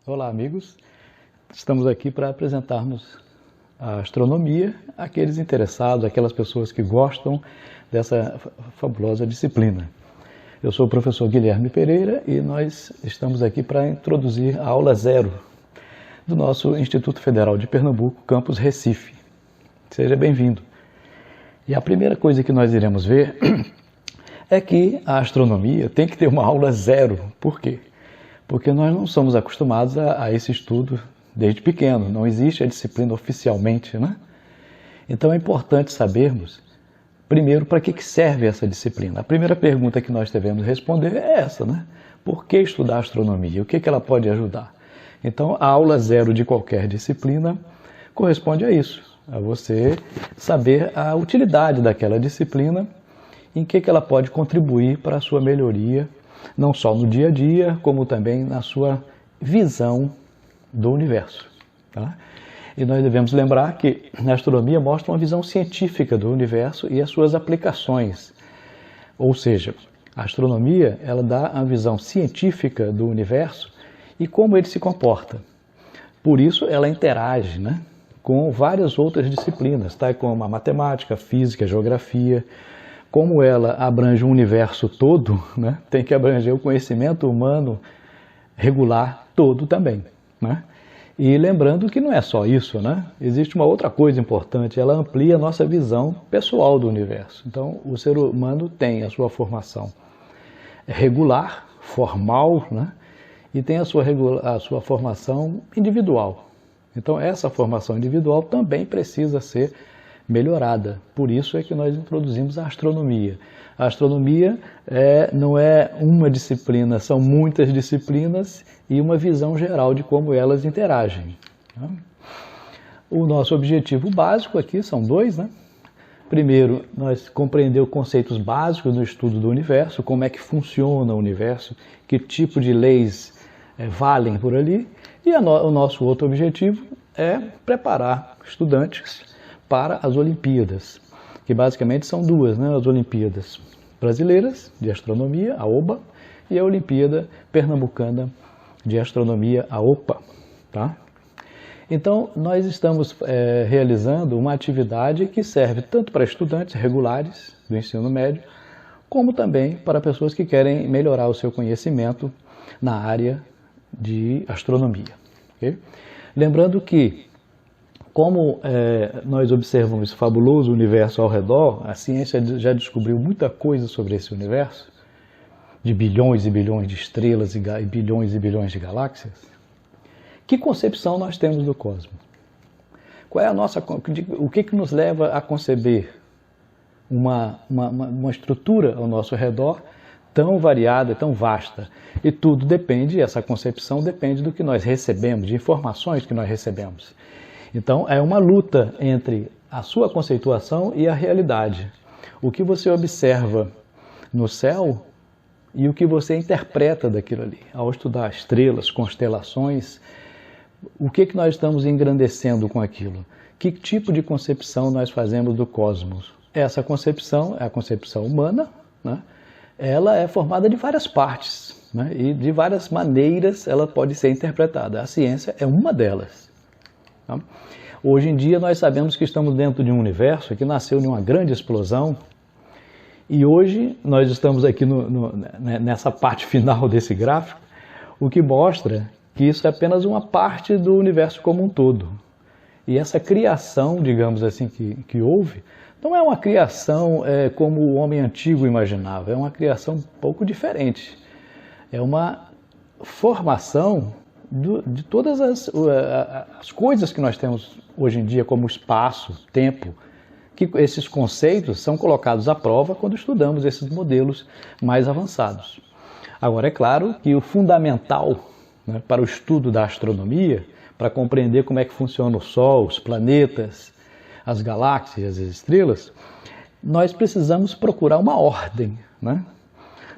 Olá, amigos. Estamos aqui para apresentarmos a astronomia àqueles interessados, aquelas pessoas que gostam dessa fabulosa disciplina. Eu sou o professor Guilherme Pereira e nós estamos aqui para introduzir a aula 0 do nosso Instituto Federal de Pernambuco, campus Recife. Seja bem-vindo. E a primeira coisa que nós iremos ver é que a astronomia tem que ter uma aula 0. Por quê? Porque nós não somos acostumados a esse estudo desde pequeno, não existe a disciplina oficialmente, né? Então é importante sabermos, primeiro, para que serve essa disciplina. A primeira pergunta que nós devemos responder é essa, né? Por que estudar astronomia? O que ela pode ajudar? Então a aula 0 de qualquer disciplina corresponde a isso, a você saber a utilidade daquela disciplina, em que ela pode contribuir para a sua melhoria, não só no dia a dia, como também na sua visão do universo. Tá? E nós devemos lembrar que a astronomia mostra uma visão científica do universo e as suas aplicações. Ou seja, a astronomia ela dá a visão científica do universo e como ele se comporta. Por isso ela interage, né, com várias outras disciplinas, tá? Como a matemática, a física, a geografia. Como ela abrange o universo todo, né, tem que abranger o conhecimento humano regular todo também. Né? E lembrando que não é só isso, né? Existe uma outra coisa importante, ela amplia a nossa visão pessoal do universo. Então, o ser humano tem a sua formação regular, formal, né? E tem a sua formação individual. Então, essa formação individual também precisa ser melhorada. Por isso é que nós introduzimos a astronomia. A astronomia não é uma disciplina, são muitas disciplinas e uma visão geral de como elas interagem. O nosso objetivo básico aqui são dois, né? Primeiro, nós compreender os conceitos básicos no estudo do universo, como é que funciona o universo, que tipo de leis valem por ali. E o nosso outro objetivo é preparar estudantes para as Olimpíadas, que basicamente são duas, né? As Olimpíadas Brasileiras de Astronomia, a OBA, e a Olimpíada Pernambucana de Astronomia, a OPA. Tá? Então, nós estamos realizando uma atividade que serve tanto para estudantes regulares do ensino médio, como também para pessoas que querem melhorar o seu conhecimento na área de astronomia. Okay? Lembrando que como nós observamos esse fabuloso universo ao redor, a ciência já descobriu muita coisa sobre esse universo, de bilhões e bilhões de estrelas e bilhões de galáxias. Que concepção nós temos do cosmos? Qual é a nossa, o que nos leva a conceber uma estrutura ao nosso redor tão variada, tão vasta? E tudo depende, essa concepção depende do que nós recebemos, de informações que nós recebemos. Então, é uma luta entre a sua conceituação e a realidade. O que você observa no céu e o que você interpreta daquilo ali. Ao estudar estrelas, constelações, o que nós estamos engrandecendo com aquilo? Que tipo de concepção nós fazemos do cosmos? Essa concepção é a concepção humana, né? Ela é formada de várias partes, né? E de várias maneiras ela pode ser interpretada. A ciência é uma delas. Hoje em dia nós sabemos que estamos dentro de um universo que nasceu de uma grande explosão e hoje nós estamos aqui nessa parte final desse gráfico, o que mostra que isso é apenas uma parte do universo como um todo. E essa criação, digamos assim, que houve, não é uma criação como o homem antigo imaginava, é uma criação um pouco diferente. É uma formação de todas as coisas que nós temos hoje em dia, como espaço, tempo, que esses conceitos são colocados à prova quando estudamos esses modelos mais avançados. Agora, é claro que o fundamental, né, para o estudo da astronomia, para compreender como é que funciona o Sol, os planetas, as galáxias, as estrelas, nós precisamos procurar uma ordem, né?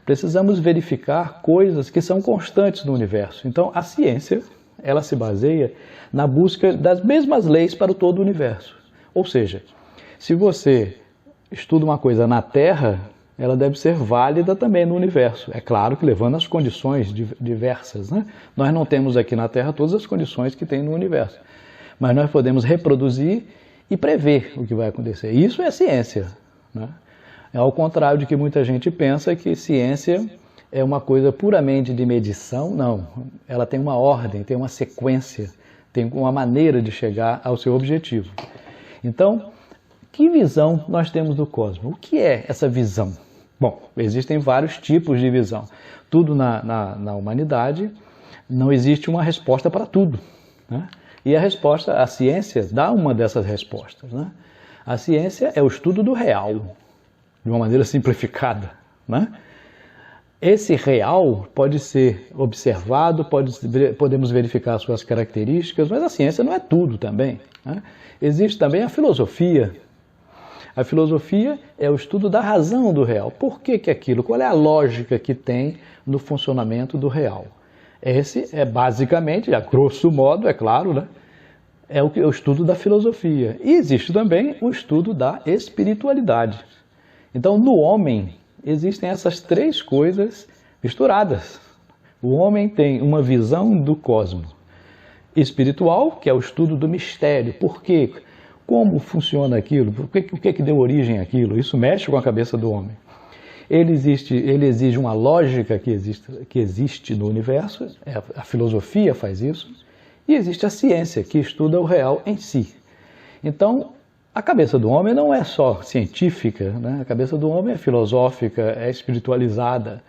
Precisamos verificar coisas que são constantes no universo. Então, a ciência, ela se baseia na busca das mesmas leis para o todo o universo. Ou seja, se você estuda uma coisa na Terra, ela deve ser válida também no universo. É claro que levando as condições diversas, né? Nós não temos aqui na Terra todas as condições que tem no universo, mas nós podemos reproduzir e prever o que vai acontecer. Isso é ciência, né? É ao contrário de que muita gente pensa que ciência é uma coisa puramente de medição. Não, ela tem uma ordem, tem uma sequência, tem uma maneira de chegar ao seu objetivo. Então, que visão nós temos do cosmos? O que é essa visão? Bom, existem vários tipos de visão. Tudo na humanidade, não existe uma resposta para tudo, né? E a ciência dá uma dessas respostas, né? A ciência é o estudo do real, de uma maneira simplificada, né? Esse real pode ser observado, podemos verificar suas características, mas a ciência não é tudo também, né? Existe também a filosofia. A filosofia é o estudo da razão do real. Por que aquilo? Qual é a lógica que tem no funcionamento do real? Esse é basicamente, a grosso modo, é claro, né? É o estudo da filosofia. E existe também o estudo da espiritualidade. Então, no homem, existem essas três coisas misturadas. O homem tem uma visão do cosmos espiritual, que é o estudo do mistério. Por quê? Como funciona aquilo? O que deu origem àquilo? Isso mexe com a cabeça do homem. Ele exige uma lógica que existe no universo, a filosofia faz isso, e existe a ciência, que estuda o real em si. Então, a cabeça do homem não é só científica, né? A cabeça do homem é filosófica, é espiritualizada.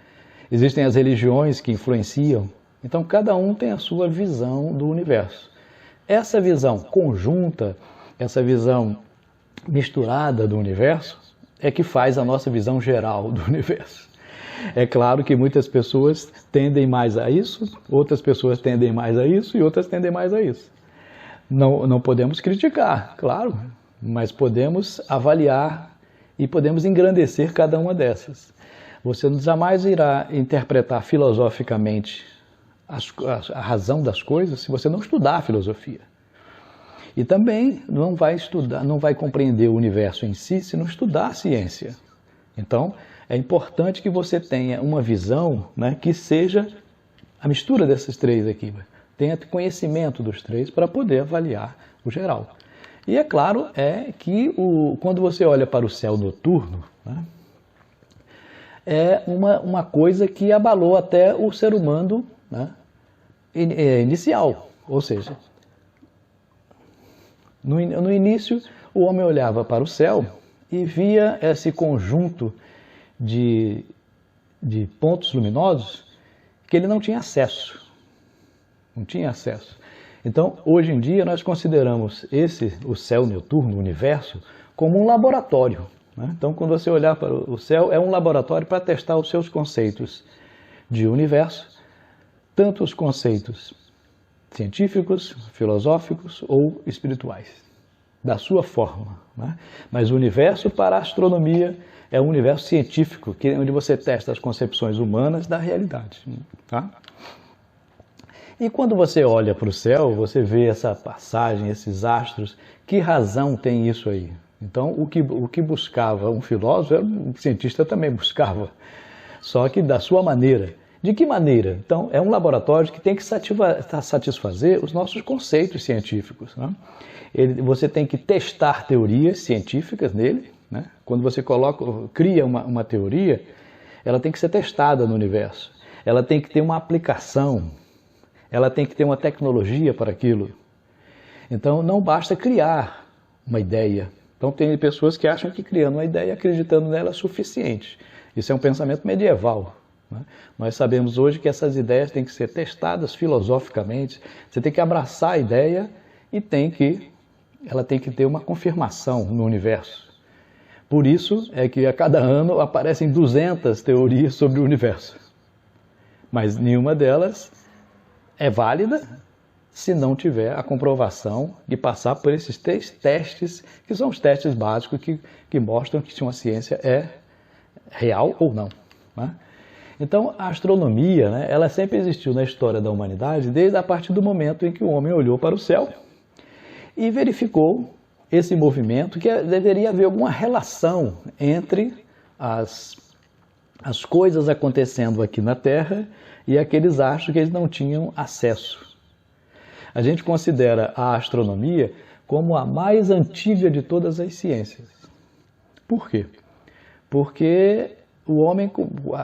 Existem as religiões que influenciam. Então, cada um tem a sua visão do universo. Essa visão conjunta, essa visão misturada do universo, é que faz a nossa visão geral do universo. É claro que muitas pessoas tendem mais a isso, outras pessoas tendem mais a isso e outras tendem mais a isso. Não podemos criticar, claro, mas podemos avaliar e podemos engrandecer cada uma dessas. Você jamais irá interpretar filosoficamente a razão das coisas se você não estudar a filosofia. E também não vai compreender o universo em si se não estudar a ciência. Então, é importante que você tenha uma visão, né, que seja a mistura desses três aqui. Tenha conhecimento dos três para poder avaliar o geral. E é claro que quando você olha para o céu noturno, né, é uma coisa que abalou até o ser humano, né, inicial. Ou seja, no início, o homem olhava para o céu e via esse conjunto de pontos luminosos que ele não tinha acesso. Não tinha acesso. Então, hoje em dia, nós consideramos o céu noturno, o universo, como um laboratório, né? Então, quando você olhar para o céu, é um laboratório para testar os seus conceitos de universo, tanto os conceitos científicos, filosóficos ou espirituais, da sua forma, né? Mas o universo para a astronomia é um universo científico, onde você testa as concepções humanas da realidade, tá? E quando você olha para o céu, você vê essa passagem, esses astros, que razão tem isso aí? Então, o que buscava um filósofo, um cientista também buscava, só que da sua maneira. De que maneira? Então, é um laboratório que tem que satisfazer os nossos conceitos científicos, né? Você tem que testar teorias científicas nele, né? Quando você cria uma teoria, ela tem que ser testada no universo. Ela tem que ter uma aplicação, ela tem que ter uma tecnologia para aquilo. Então, não basta criar uma ideia. Então, tem pessoas que acham que criando uma ideia, acreditando nela, é suficiente. Isso é um pensamento medieval, né? Nós sabemos hoje que essas ideias têm que ser testadas filosoficamente. Você tem que abraçar a ideia e ela tem que ter uma confirmação no universo. Por isso é que a cada ano aparecem 200 teorias sobre o universo. Mas nenhuma delas é válida se não tiver a comprovação de passar por esses 3 testes, que são os testes básicos que mostram que se uma ciência é real ou não, né? Então, a astronomia, né, ela sempre existiu na história da humanidade, desde a partir do momento em que o homem olhou para o céu e verificou esse movimento, que deveria haver alguma relação entre as as coisas acontecendo aqui na Terra e aqueles astros que eles não tinham acesso. A gente considera a astronomia como a mais antiga de todas as ciências. Por quê? Porque o homem,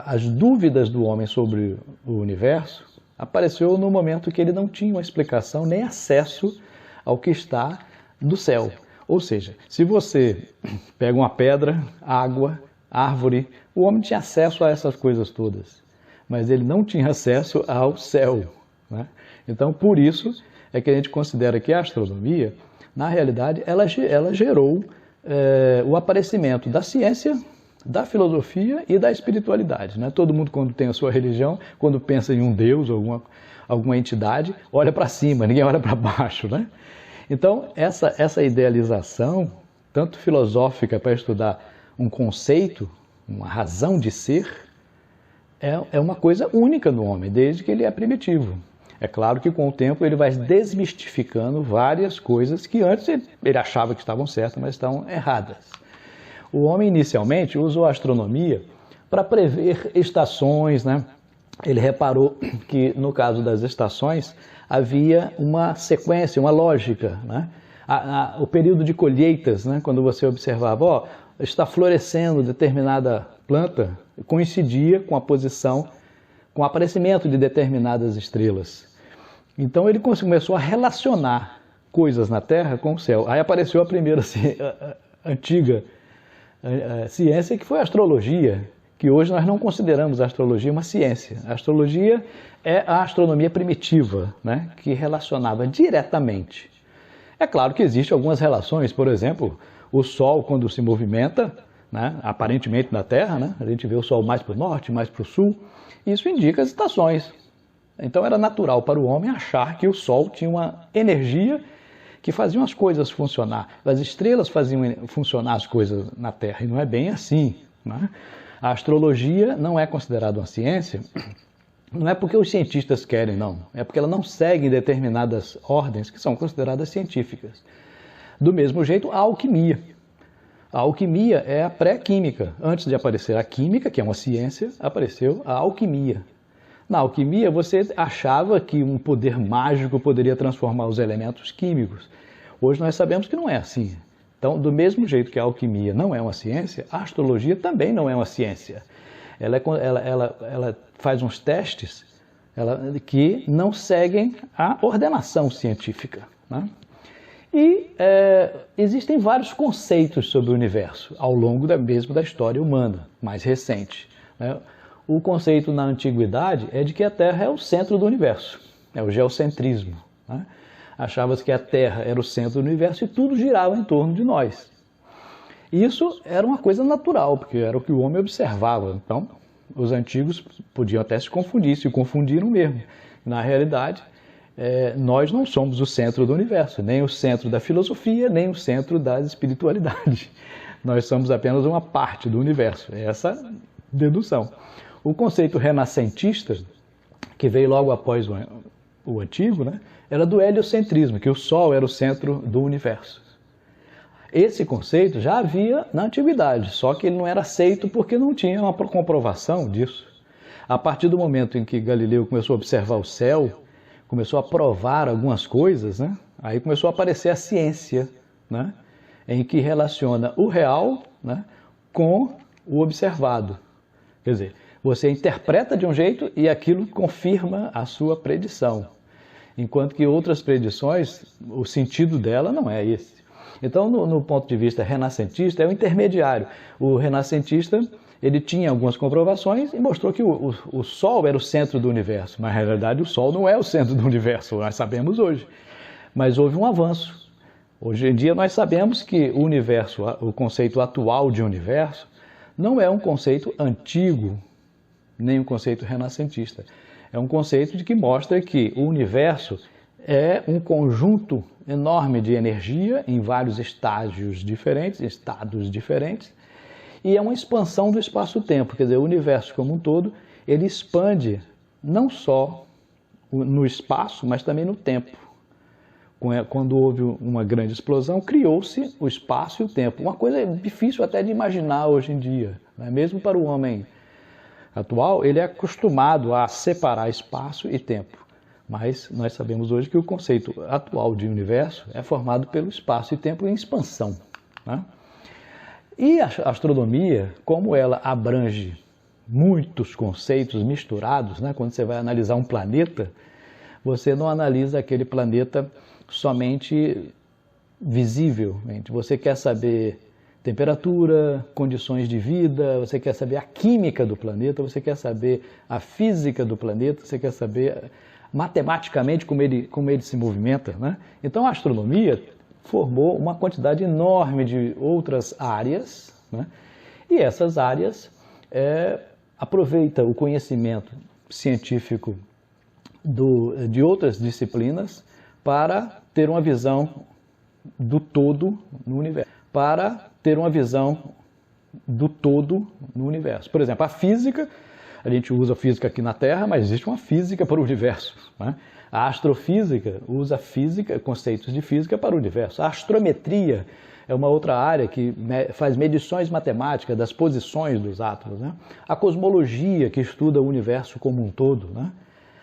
as dúvidas do homem sobre o universo apareceu no momento que ele não tinha uma explicação nem acesso ao que está no céu. Ou seja, se você pega uma pedra, água, árvore, o homem tinha acesso a essas coisas todas, mas ele não tinha acesso ao céu, né? Então, por isso é que a gente considera que a astronomia, na realidade, ela gerou o aparecimento da ciência, da filosofia e da espiritualidade, né? Todo mundo, quando tem a sua religião, quando pensa em um Deus, alguma entidade, olha para cima, ninguém olha para baixo, né? Então, essa idealização, tanto filosófica para estudar um conceito, uma razão de ser, é uma coisa única no homem, desde que ele é primitivo. É claro que com o tempo ele vai desmistificando várias coisas que antes ele achava que estavam certas, mas estão erradas. O homem inicialmente usou a astronomia para prever estações, né? Ele reparou que no caso das estações havia uma sequência, uma lógica, né? O período de colheitas, né? Quando você observava, está florescendo determinada planta, coincidia com a posição, com o aparecimento de determinadas estrelas. Então ele começou a relacionar coisas na Terra com o céu. Aí apareceu a primeira antiga ciência, que foi a astrologia, que hoje nós não consideramos a astrologia uma ciência. A astrologia é a astronomia primitiva, né, que relacionava diretamente. É claro que existem algumas relações, por exemplo, o Sol, quando se movimenta, né, aparentemente na Terra, né, a gente vê o Sol mais para o norte, mais para o sul, isso indica as estações. Então era natural para o homem achar que o Sol tinha uma energia que fazia as coisas funcionar. As estrelas faziam funcionar as coisas na Terra, e não é bem assim, né? A astrologia não é considerada uma ciência, não é porque os cientistas querem, não. É porque ela não segue determinadas ordens que são consideradas científicas. Do mesmo jeito, a alquimia. A alquimia é a pré-química. Antes de aparecer a química, que é uma ciência, apareceu a alquimia. Na alquimia, você achava que um poder mágico poderia transformar os elementos químicos. Hoje nós sabemos que não é assim. Então, do mesmo jeito que a alquimia não é uma ciência, a astrologia também não é uma ciência. Ela faz uns testes que não seguem a ordenação científica, né? E existem vários conceitos sobre o universo ao longo mesmo da história humana, mais recente, né? O conceito na antiguidade é de que a Terra é o centro do universo, é o geocentrismo, né? Achava-se que a Terra era o centro do universo e tudo girava em torno de nós. Isso era uma coisa natural, porque era o que o homem observava. Então, os antigos podiam até se confundiram mesmo. Na realidade, nós não somos o centro do universo, nem o centro da filosofia, nem o centro da espiritualidade. Nós somos apenas uma parte do universo. É essa dedução. O conceito renascentista, que veio logo após o antigo, né, era do heliocentrismo, que o Sol era o centro do universo. Esse conceito já havia na antiguidade, só que ele não era aceito porque não tinha uma comprovação disso. A partir do momento em que Galileu começou a observar o céu, começou a provar algumas coisas, né, aí começou a aparecer a ciência, né, em que relaciona o real, né, com o observado. Quer dizer, você interpreta de um jeito e aquilo confirma a sua predição. Enquanto que outras predições, o sentido dela não é esse. Então, no ponto de vista renascentista, é o intermediário. O renascentista, ele tinha algumas comprovações e mostrou que o Sol era o centro do universo. Mas, na realidade, o Sol não é o centro do universo, nós sabemos hoje. Mas houve um avanço. Hoje em dia, nós sabemos que o universo, o conceito atual de universo, não é um conceito antigo, nem um conceito renascentista. É um conceito de que mostra que o universo é um conjunto enorme de energia em vários estágios diferentes, estados diferentes, e é uma expansão do espaço-tempo. Quer dizer, o universo como um todo, ele expande não só no espaço, mas também no tempo. Quando houve uma grande explosão, criou-se o espaço e o tempo. Uma coisa difícil até de imaginar hoje em dia, né? Mesmo para o homem atual, ele é acostumado a separar espaço e tempo. Mas nós sabemos hoje que o conceito atual de universo é formado pelo espaço e tempo em expansão, né? E a astronomia, como ela abrange muitos conceitos misturados, né? Quando você vai analisar um planeta, você não analisa aquele planeta somente visivelmente. Você quer saber temperatura, condições de vida, você quer saber a química do planeta, você quer saber a física do planeta, você quer saber matematicamente como ele se movimenta, né? Então a astronomia formou uma quantidade enorme de outras áreas, né? E essas áreas aproveitam o conhecimento científico de outras disciplinas para ter uma visão do todo no universo. Por exemplo, a física, a gente usa física aqui na Terra, mas existe uma física para o universo, né? A astrofísica usa conceitos de física para o universo. A astrometria é uma outra área que faz medições matemáticas das posições dos átomos, né? A cosmologia, que estuda o universo como um todo, né?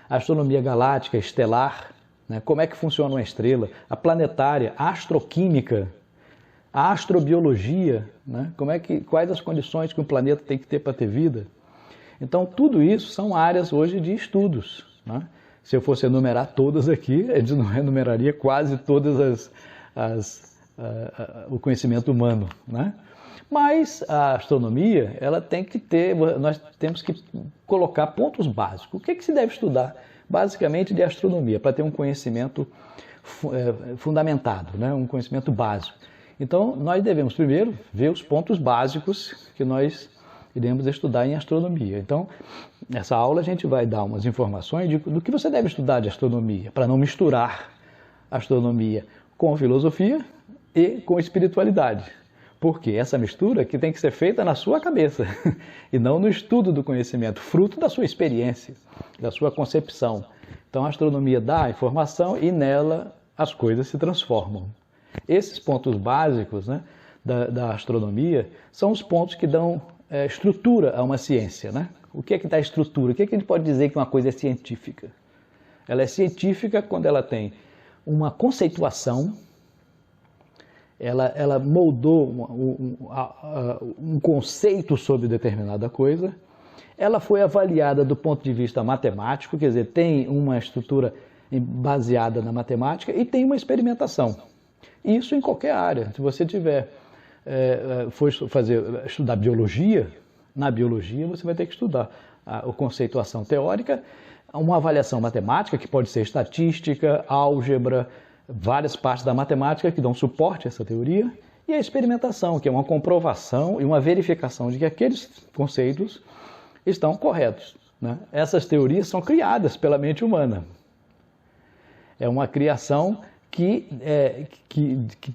A astronomia galáctica, estelar, né? Como é que funciona uma estrela, a planetária, a astroquímica, a astrobiologia, né? Quais as condições que um planeta tem que ter para ter vida. Então, tudo isso são áreas hoje de estudos, né? Se eu fosse enumerar todas aqui, eu não enumeraria quase todas o conhecimento humano, né? Mas a astronomia, ela tem que ter, nós temos que colocar pontos básicos. O que se deve estudar, basicamente, de astronomia, para ter um conhecimento fundamentado, né? Um conhecimento básico. Então, nós devemos primeiro ver os pontos básicos que nós iremos estudar em astronomia. Então, nessa aula a gente vai dar umas informações do que você deve estudar de astronomia, para não misturar astronomia com filosofia e com espiritualidade. Porque essa mistura que tem que ser feita na sua cabeça e não no estudo do conhecimento, fruto da sua experiência, da sua concepção. Então a astronomia dá a informação e nela as coisas se transformam. Esses pontos básicos, né, da astronomia são os pontos que dão estrutura a uma ciência, né? O que é que dá estrutura? O que é que a gente pode dizer que uma coisa é científica? Ela é científica quando ela tem uma conceituação, ela moldou um conceito sobre determinada coisa, ela foi avaliada do ponto de vista matemático, quer dizer, tem uma estrutura baseada na matemática e tem uma experimentação. Isso em qualquer área. Se você for estudar biologia, na biologia você vai ter que estudar a conceituação teórica, uma avaliação matemática, que pode ser estatística, álgebra, várias partes da matemática que dão suporte a essa teoria, e a experimentação, que é uma comprovação e uma verificação de que aqueles conceitos estão corretos, né? Essas teorias são criadas pela mente humana. É uma criação que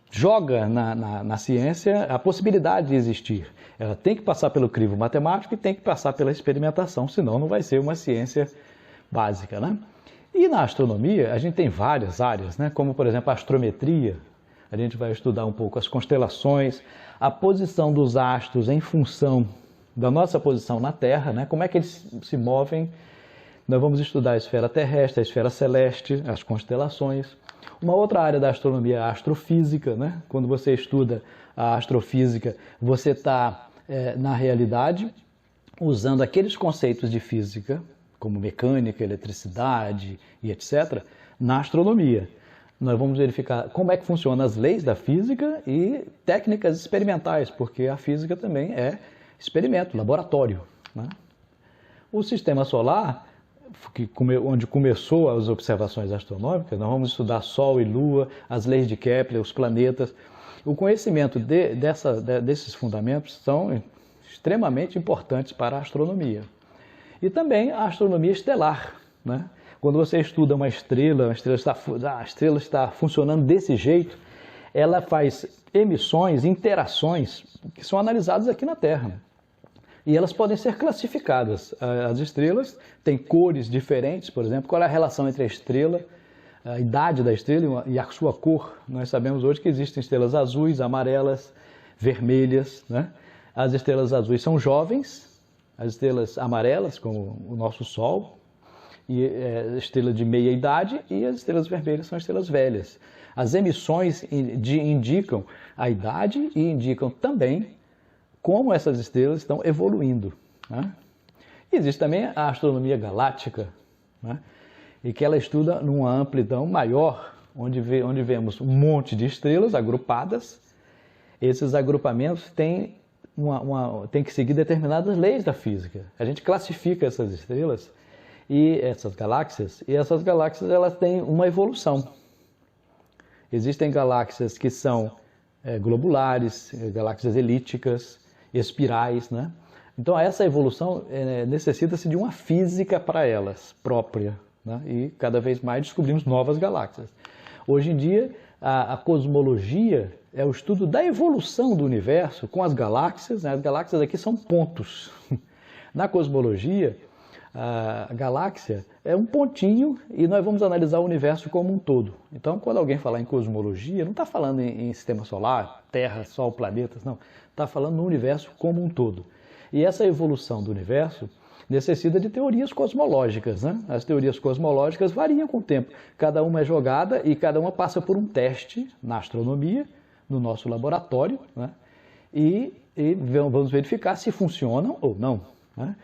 joga na ciência a possibilidade de existir. Ela tem que passar pelo crivo matemático e tem que passar pela experimentação, senão não vai ser uma ciência básica, né? E na astronomia a gente tem várias áreas, né? Como por exemplo a astrometria, a gente vai estudar um pouco as constelações, a posição dos astros em função da nossa posição na Terra, né? Como é que eles se movem. Nós vamos estudar a esfera terrestre, a esfera celeste, as constelações. Uma outra área da astronomia é a astrofísica, né? Quando você estuda a astrofísica, você está, na realidade, usando aqueles conceitos de física, como mecânica, eletricidade e etc., na astronomia. Nós vamos verificar como é que funcionam as leis da física e técnicas experimentais, porque a física também é experimento, laboratório, né? O sistema solar, onde começou as observações astronômicas, nós vamos estudar Sol e Lua, as leis de Kepler, os planetas. O conhecimento desses fundamentos são extremamente importantes para a astronomia. E também a astronomia estelar, né? Quando você estuda uma estrela, a estrela está funcionando desse jeito, ela faz emissões, interações que são analisadas aqui na Terra. E elas podem ser classificadas. As estrelas têm cores diferentes, por exemplo. Qual é a relação entre a estrela, a idade da estrela e a sua cor? Nós sabemos hoje que existem estrelas azuis, amarelas, vermelhas, né? As estrelas azuis são jovens as estrelas amarelas, como o nosso Sol, e estrela de meia idade, e as estrelas vermelhas são estrelas velhas. As emissões indicam a idade e indicam também como essas estrelas estão evoluindo, né? Existe também a astronomia galáctica, né? E que ela estuda numa amplidão maior, onde vemos um monte de estrelas agrupadas. Esses agrupamentos têm que seguir determinadas leis da física. A gente classifica essas estrelas e essas galáxias elas têm uma evolução. Existem galáxias que são globulares, galáxias elípticas, espirais, né? Então essa evolução necessita-se de uma física para elas própria, né? E cada vez mais descobrimos novas galáxias. Hoje em dia a cosmologia é o estudo da evolução do universo com as galáxias, né? As galáxias aqui são pontos. Na cosmologia, a galáxia é um pontinho e nós vamos analisar o universo como um todo. Então, quando alguém falar em cosmologia, não está falando em sistema solar, Terra, Sol, planetas, não. Está falando no universo como um todo. E essa evolução do universo necessita de teorias cosmológicas, né? As teorias cosmológicas variam com o tempo. Cada uma é jogada e cada uma passa por um teste na astronomia, no nosso laboratório, né? E vamos verificar se funcionam ou não, né?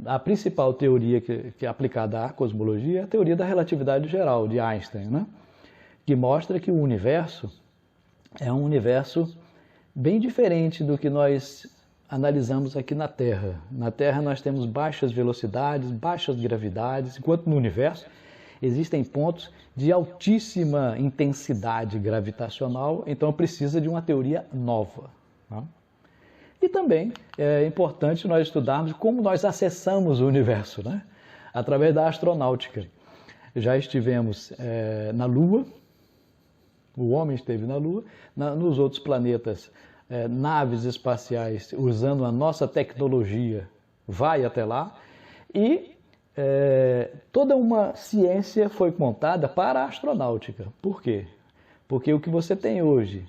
A principal teoria que é aplicada à cosmologia é a teoria da relatividade geral, de Einstein, né? Que mostra que o universo é um universo bem diferente do que nós analisamos aqui na Terra. Na Terra nós temos baixas velocidades, baixas gravidades, enquanto no universo existem pontos de altíssima intensidade gravitacional, então precisa de uma teoria nova, né? E também é importante nós estudarmos como nós acessamos o universo, né? Através da astronáutica. Já estivemos na Lua, o homem esteve na Lua, nos outros planetas, naves espaciais usando a nossa tecnologia vai até lá, e toda uma ciência foi montada para a astronáutica. Por quê? Porque o que você tem hoje,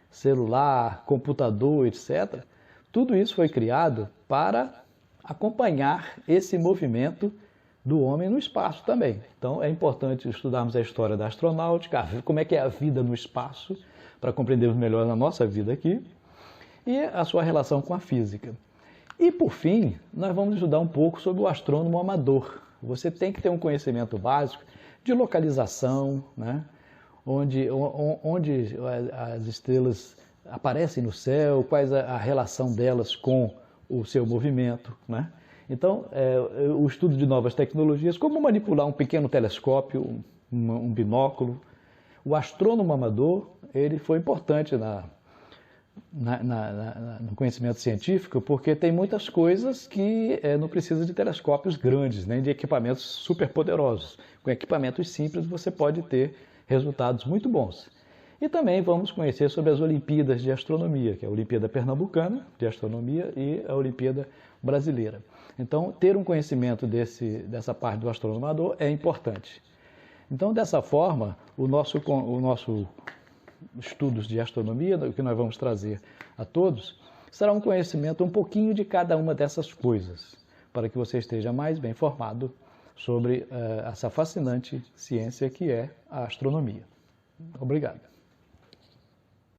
celular, computador, etc., tudo isso foi criado para acompanhar esse movimento do homem no espaço também. Então é importante estudarmos a história da astronáutica, como é que é a vida no espaço, para compreendermos melhor a nossa vida aqui, e a sua relação com a física. E por fim, nós vamos estudar um pouco sobre o astrônomo amador. Você tem que ter um conhecimento básico de localização, né? Onde as estrelas aparecem no céu, quais a relação delas com o seu movimento, né? Então, o estudo de novas tecnologias, como manipular um pequeno telescópio, um binóculo. O astrônomo amador, ele foi importante no conhecimento científico, porque tem muitas coisas que não precisa de telescópios grandes, nem de equipamentos superpoderosos. Com equipamentos simples você pode ter resultados muito bons. E também vamos conhecer sobre as Olimpíadas de Astronomia, que é a Olimpíada Pernambucana de Astronomia e a Olimpíada Brasileira. Então, ter um conhecimento dessa parte do astrônomo amador é importante. Então, dessa forma, o nosso estudos de astronomia, o que nós vamos trazer a todos, será um conhecimento um pouquinho de cada uma dessas coisas, para que você esteja mais bem informado sobre essa fascinante ciência que é a astronomia. Obrigado.